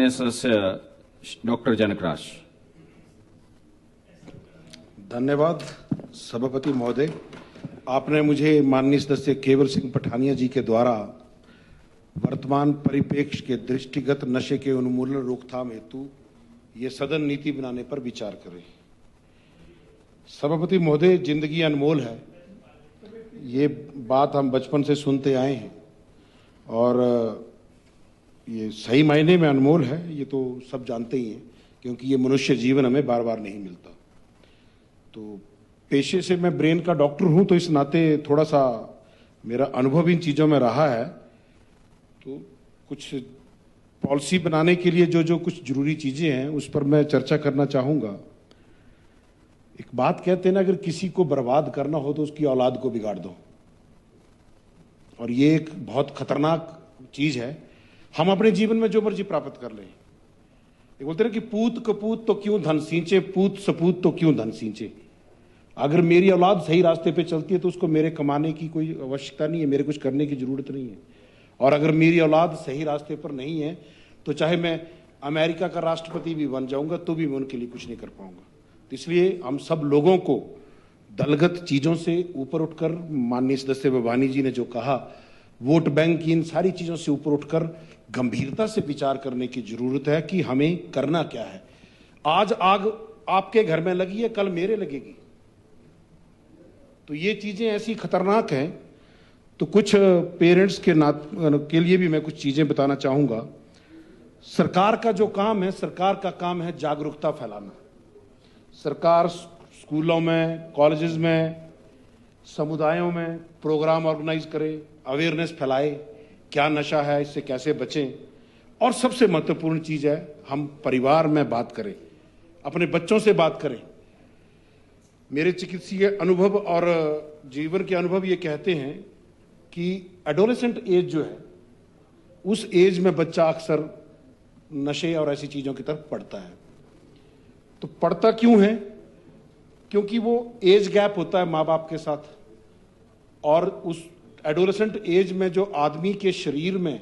माननीय सदस्य डॉक्टर जनकराज। धन्यवाद सभापति महोदय। आपने मुझे माननीय सदस्य केवल सिंह पठानिया जी के द्वारा वर्तमान परिप्रेक्ष्य के दृष्टिगत नशे के उन्मूलन रोकथाम हेतु ये सदन नीति बनाने पर विचार करें। सभापति महोदय, जिंदगी अनमोल है, ये बात हम बचपन से सुनते आए हैं और ये सही मायने में अनमोल है, ये तो सब जानते ही हैं, क्योंकि ये मनुष्य जीवन हमें बार बार नहीं मिलता। तो पेशे से मैं ब्रेन का डॉक्टर हूं, तो इस नाते थोड़ा सा मेरा अनुभव इन चीज़ों में रहा है। तो कुछ पॉलिसी बनाने के लिए जो कुछ जरूरी चीज़ें हैं उस पर मैं चर्चा करना चाहूँगा। एक बात कहते हैं ना, अगर किसी को बर्बाद करना हो तो उसकी औलाद को बिगाड़ दो, और ये एक बहुत खतरनाक चीज़ है। हम अपने जीवन में जो मर्जी प्राप्त कर लें, ये बोलते हैं कि पूत कपूत तो क्यों धन सींचे, पूत सपूत तो क्यों धन सींचे। अगर मेरी औलाद सही रास्ते पे चलती है तो उसको मेरे कमाने की कोई आवश्यकता नहीं है, मेरे कुछ करने की जरूरत नहीं है। और अगर मेरी औलाद सही रास्ते पर नहीं है तो चाहे मैं अमेरिका का राष्ट्रपति भी बन जाऊंगा तो भी मैं उनके लिए कुछ नहीं कर पाऊंगा। तो इसलिए हम सब लोगों को दलगत चीज़ों से ऊपर उठकर, माननीय सदस्य बभानी जी ने जो कहा, वोट बैंक की इन सारी चीज़ों से ऊपर उठकर गंभीरता से विचार करने की जरूरत है कि हमें करना क्या है। आज आग आपके घर में लगी है, कल मेरे लगेगी। तो ये चीज़ें ऐसी खतरनाक हैं। तो कुछ पेरेंट्स के लिए भी मैं कुछ चीज़ें बताना चाहूँगा। सरकार का जो काम है, सरकार का काम है जागरूकता फैलाना। सरकार स्कूलों में, कॉलेजेस में, समुदायों में प्रोग्राम ऑर्गेनाइज करे, अवेयरनेस फैलाए, क्या नशा है, इससे कैसे बचें। और सबसे महत्वपूर्ण चीज़ है, हम परिवार में बात करें, अपने बच्चों से बात करें। मेरे चिकित्सीय अनुभव और जीवन के अनुभव ये कहते हैं कि एडोलेसेंट एज जो है, उस एज में बच्चा अक्सर नशे और ऐसी चीज़ों की तरफ पड़ता है। तो पड़ता क्यों है? क्योंकि वो एज गैप होता है माँ बाप के साथ, और उस एडोलेसेंट एज में जो आदमी के शरीर में,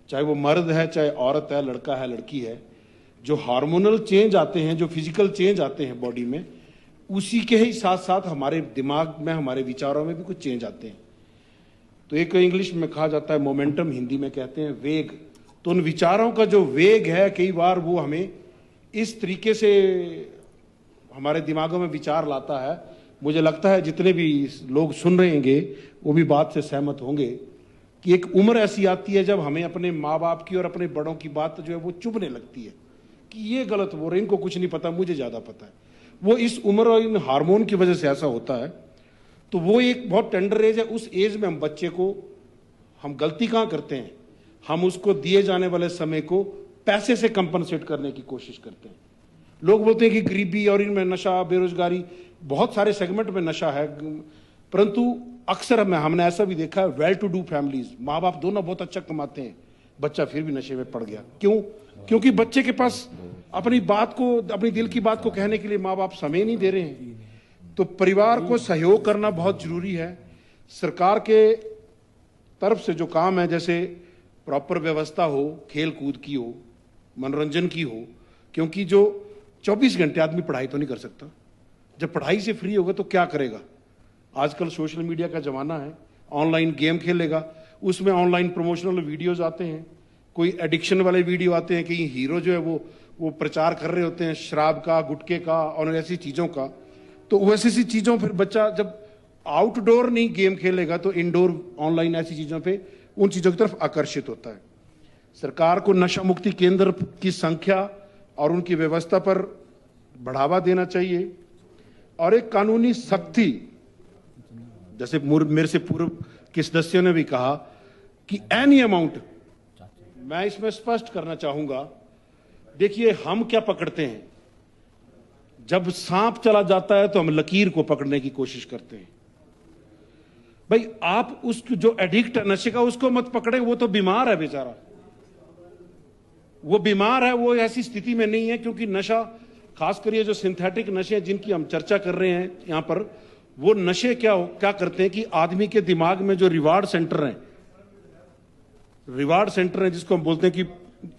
चाहे वो मर्द है चाहे औरत है, लड़का है लड़की है, जो हार्मोनल चेंज आते हैं, जो फिजिकल चेंज आते हैं बॉडी में, उसी के ही साथ साथ हमारे दिमाग में, हमारे विचारों में भी कुछ चेंज आते हैं। तो एक इंग्लिश में कहा जाता है मोमेंटम, हिंदी में कहते हैं वेग। तो उन विचारों का जो वेग है, कई बार वो हमें इस तरीके से हमारे दिमागों में विचार लाता है। मुझे लगता है जितने भी लोग सुन रहे होंगे वो भी बात से सहमत होंगे कि एक उम्र ऐसी आती है जब हमें अपने माँ बाप की और अपने बड़ों की बात जो है वो चुभने लगती है कि ये गलत बोल रहे, इनको कुछ नहीं पता, मुझे ज़्यादा पता है। वो इस उम्र और इन हार्मोन की वजह से ऐसा होता है। तो वो एक बहुत टेंडर एज है। उस एज में हम बच्चे को, हम गलती कहाँ करते हैं, हम उसको दिए जाने वाले समय को पैसे से कंपनसेट करने की कोशिश करते हैं। लोग बोलते हैं कि गरीबी और इनमें नशा, बेरोजगारी, बहुत सारे सेगमेंट में नशा है, परंतु अक्सर हमने ऐसा भी देखा है, वेल टू डू फैमिलीज, माँ बाप दोनों बहुत अच्छा कमाते हैं, बच्चा फिर भी नशे में पड़ गया। क्यों? क्योंकि बच्चे के पास अपनी बात को, अपनी दिल की बात को कहने के लिए माँ बाप समय नहीं दे रहे हैं। तो परिवार को सहयोग करना बहुत जरूरी है। सरकार के तरफ से जो काम है, जैसे प्रॉपर व्यवस्था हो, खेल कूद की हो, मनोरंजन की हो, क्योंकि जो 24 घंटे आदमी पढ़ाई तो नहीं कर सकता। जब पढ़ाई से फ्री होगा तो क्या करेगा? आजकल सोशल मीडिया का जमाना है, ऑनलाइन गेम खेलेगा, उसमें ऑनलाइन प्रमोशनल वीडियोज आते हैं, कोई एडिक्शन वाले वीडियो आते हैं, कहीं हीरो जो है वो प्रचार कर रहे होते हैं शराब का, गुटखे का और ऐसी चीज़ों का। तो वैसी सी चीज़ों फिर बच्चा जब आउटडोर नहीं गेम खेलेगा तो इंडोर ऑनलाइन ऐसी चीज़ों पे, उन चीज़ों की तरफ आकर्षित होता है। सरकार को नशा मुक्ति केंद्र की संख्या और उनकी व्यवस्था पर बढ़ावा देना चाहिए, और एक कानूनी सख्ती, जैसे मेरे से पूर्व के सदस्यों ने भी कहा कि एनी अमाउंट, मैं इसमें स्पष्ट करना चाहूंगा। देखिए, हम क्या पकड़ते हैं, जब सांप चला जाता है तो हम लकीर को पकड़ने की कोशिश करते हैं। भाई, आप उसको जो एडिक्ट है नशे का, उसको मत पकड़े, वो तो बीमार है बेचारा, वो बीमार है, वो ऐसी स्थिति में नहीं है। क्योंकि नशा, खासकर ये जो सिंथेटिक नशे जिनकी हम चर्चा कर रहे हैं यहां पर, वो नशे क्या करते हैं कि आदमी के दिमाग में जो रिवार्ड सेंटर हैं जिसको हम बोलते हैं कि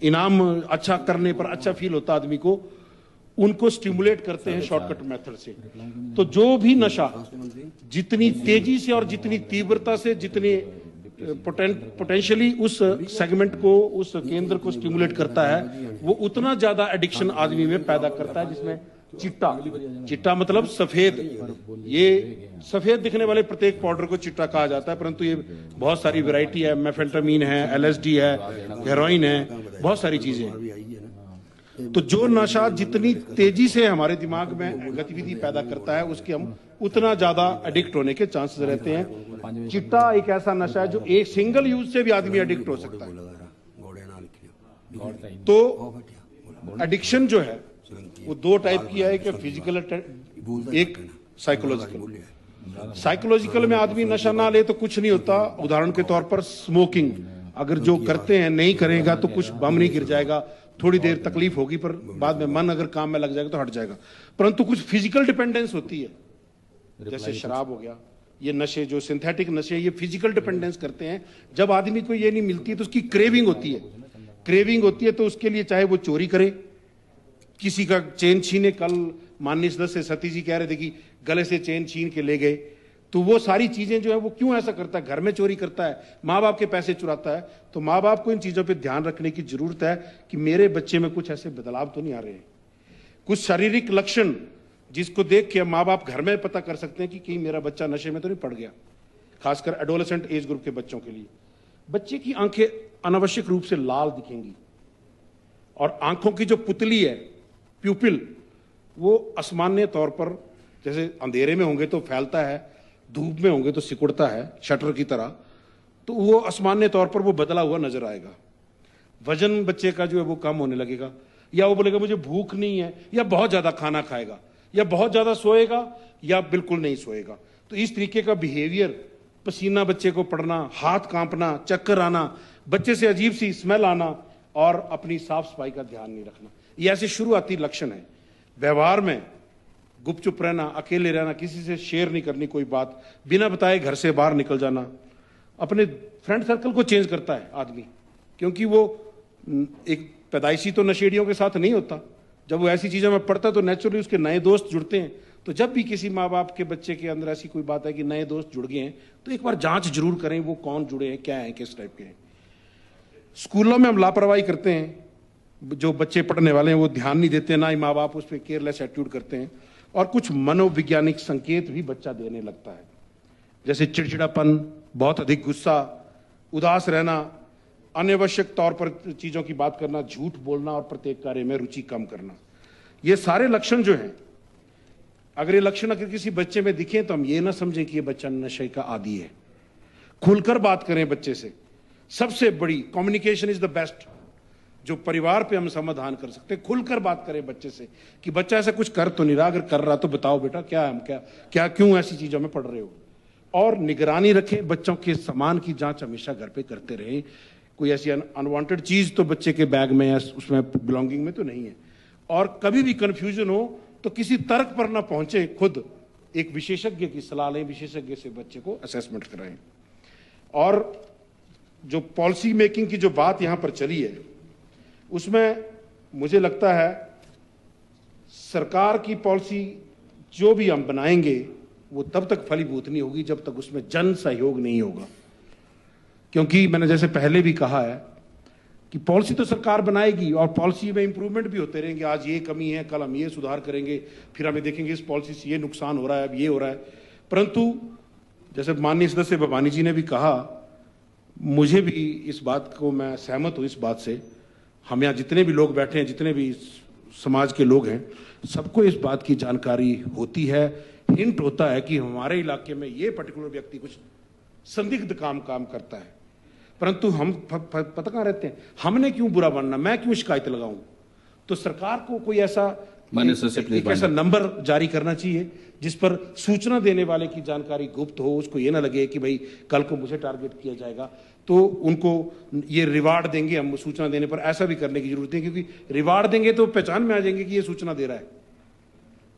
इनाम अच्छा करने पर अच्छा फील होता आदमी को, उनको स्टिमुलेट करते हैं शॉर्टकट मेथड से। तो जो भी नशा जितनी तेजी से और जितनी तीव्रता से, जितने पोटेंशियली उस सेगमेंट को, उस केंद्र को स्टिमुलेट करता है, वो उतना ज्यादा एडिक्शन आदमी में पैदा करता है, जिसमें चिट्टा मतलब सफेद, ये सफेद दिखने वाले प्रत्येक पाउडर को चिट्टा कहा जाता है, परंतु ये बहुत सारी वैरायटी है, मेफेंटामीन है, एलएसडी है, हेरोइन है, बहुत सारी चीजें हैं। तो जो नशा जितनी तेजी से हमारे दिमाग में गतिविधि पैदा करता है, उसके हम उतना ज्यादा एडिक्ट होने के चांसेस रहते हैं। चिट्टा एक ऐसा नशा है जो एक सिंगल यूज से भी आदमी एडिक्ट हो सकता है। तो एडिक्शन जो है वो दो टाइप की है, एक फिजिकल, एक साइकोलॉजिकल। साइकोलॉजिकल में आदमी नशा ना ले तो कुछ नहीं होता। उदाहरण के तौर पर स्मोकिंग, अगर जो करते हैं नहीं करेगा तो कुछ बम नहीं गिर जाएगा, थोड़ी देर तकलीफ होगी पर बाद में मन अगर काम में लग जाएगा तो हट जाएगा। परंतु कुछ फिजिकल डिपेंडेंस होती है, जैसे शराब हो गया, ये नशे जो सिंथेटिक नशे, ये फिजिकल डिपेंडेंस करते हैं। जब आदमी को ये नहीं मिलती है तो उसकी क्रेविंग होती है, क्रेविंग होती है तो उसके लिए चाहे वो चोरी करे, किसी का चेन छीने। कल माननीय सदस्य सती जी कह रहे थे कि गले से चेन छीन के ले गए, तो वो सारी चीजें जो है वो क्यों ऐसा करता है, घर में चोरी करता है, माँ बाप के पैसे चुराता है। तो माँ बाप को इन चीजों पे ध्यान रखने की जरूरत है कि मेरे बच्चे में कुछ ऐसे बदलाव तो नहीं आ रहे हैं। कुछ शारीरिक लक्षण जिसको देख के माँ बाप घर में पता कर सकते हैं कि कहीं मेरा बच्चा नशे में तो नहीं पड़ गया। खासकर एडोलेसेंट एज ग्रुप के बच्चों के लिए, बच्चे की आंखें अनावश्यक रूप से लाल दिखेंगी, और आंखों की जो पुतली है, प्यूपिल, वो असामान्य तौर पर, जैसे अंधेरे में होंगे तो फैलता है, धूप में होंगे तो सिकुड़ता है शटर की तरह, तो वो असामान्य तौर पर वो बदला हुआ नजर आएगा। वजन बच्चे का जो है वो कम होने लगेगा, या वो बोलेगा मुझे भूख नहीं है, या बहुत ज्यादा खाना खाएगा, या बहुत ज्यादा सोएगा, या बिल्कुल नहीं सोएगा। तो इस तरीके का बिहेवियर, पसीना बच्चे को पड़ना, हाथ कांपना, चक्कर आना, बच्चे से अजीब सी स्मेल आना, और अपनी साफ सफाई का ध्यान नहीं रखना, ये ऐसे शुरुआती लक्षण है। व्यवहार में गुपचुप रहना, अकेले रहना, किसी से शेयर नहीं करनी कोई बात, बिना बताए घर से बाहर निकल जाना, अपने फ्रेंड सर्कल को चेंज करता है आदमी, क्योंकि वो एक पैदाइशी तो नशेड़ियों के साथ नहीं होता। जब वो ऐसी चीजों में पड़ता है तो नेचुरली उसके नए दोस्त जुड़ते हैं। तो जब भी किसी माँ बाप के बच्चे के अंदर ऐसी कोई बात है कि नए दोस्त जुड़ गए हैं, तो एक बार जांच जरूर करें वो कौन जुड़े हैं, क्या है, किस टाइप के हैं। स्कूलों में हम लापरवाही करते हैं, जो बच्चे पढ़ने वाले हैं वो ध्यान नहीं देते, ना ही माँ बाप उस पर केयरलेस एटीट्यूड करते हैं, और कुछ मनोवैज्ञानिक संकेत भी बच्चा देने लगता है, जैसे चिड़चिड़ापन, बहुत अधिक गुस्सा, उदास रहना, अनावश्यक तौर पर चीजों की बात करना, झूठ बोलना, और प्रत्येक कार्य में रुचि कम करना। ये सारे लक्षण जो हैं, अगर ये लक्षण अगर किसी बच्चे में दिखे तो हम ये ना समझें कि ये बच्चा नशे का आदी है। खुलकर बात करें बच्चे से। सबसे बड़ी कम्युनिकेशन इज द बेस्ट, जो परिवार पे हम समाधान कर सकते हैं। खुलकर बात करें बच्चे से कि बच्चा ऐसा कुछ कर तो नहीं रहा, अगर कर रहा तो बताओ बेटा क्या, हम क्या क्यों ऐसी चीजों में पड़ रहे हो। और निगरानी रखें, बच्चों के सामान की जांच हमेशा घर पे करते रहें। कोई ऐसी अनवांटेड चीज तो बच्चे के बैग में या उसमें बिलोंगिंग में तो नहीं है। और कभी भी कंफ्यूजन हो तो किसी तर्क पर ना पहुंचे, खुद एक विशेषज्ञ की सलाह लें, विशेषज्ञ से बच्चे को असेसमेंट कराएं। और जो पॉलिसी मेकिंग की जो बात यहां पर चली है, उसमें मुझे लगता है सरकार की पॉलिसी जो भी हम बनाएंगे वो तब तक फलीभूत नहीं होगी जब तक उसमें जन सहयोग नहीं होगा। क्योंकि मैंने जैसे पहले भी कहा है कि पॉलिसी तो सरकार बनाएगी और पॉलिसी में इंप्रूवमेंट भी होते रहेंगे। आज ये कमी है, कल हम ये सुधार करेंगे, फिर हमें देखेंगे इस पॉलिसी से ये नुकसान हो रहा है, अब ये हो रहा है। परंतु जैसे माननीय सदस्य भवानी जी ने भी कहा, मुझे भी इस बात को, मैं सहमत हूं इस बात से। हम यहाँ जितने भी लोग बैठे हैं, जितने भी समाज के लोग हैं, सबको इस बात की जानकारी होती है, हिंट होता है कि हमारे इलाके में ये पर्टिकुलर व्यक्ति कुछ संदिग्ध काम करता है। परंतु हम पता कहाँ रहते हैं, हमने क्यों बुरा बनना, मैं क्यों शिकायत लगाऊं। तो सरकार को कोई ऐसा एक ऐसा नंबर जारी करना चाहिए जिस पर सूचना देने वाले की जानकारी गुप्त हो, उसको ये ना लगे कि भाई कल को मुझे टारगेट किया जाएगा, तो उनको ये रिवार्ड देंगे हम सूचना देने पर। ऐसा भी करने की जरूरत है, क्योंकि रिवार्ड देंगे तो पहचान में आ जाएंगे कि ये सूचना दे रहा है।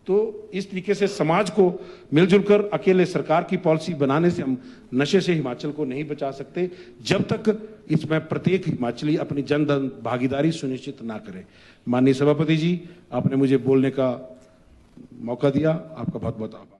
तो इस तरीके से समाज को मिलजुल कर, अकेले सरकार की पॉलिसी बनाने से हम नशे से हिमाचल को नहीं बचा सकते। जब तक इसमें प्रत्येक हिमाचली अपनी जन भागीदारी सुनिश्चित ना करे। माननीय सभापति जी, आपने मुझे बोलने का मौका दिया, आपका बहुत बहुत आभार।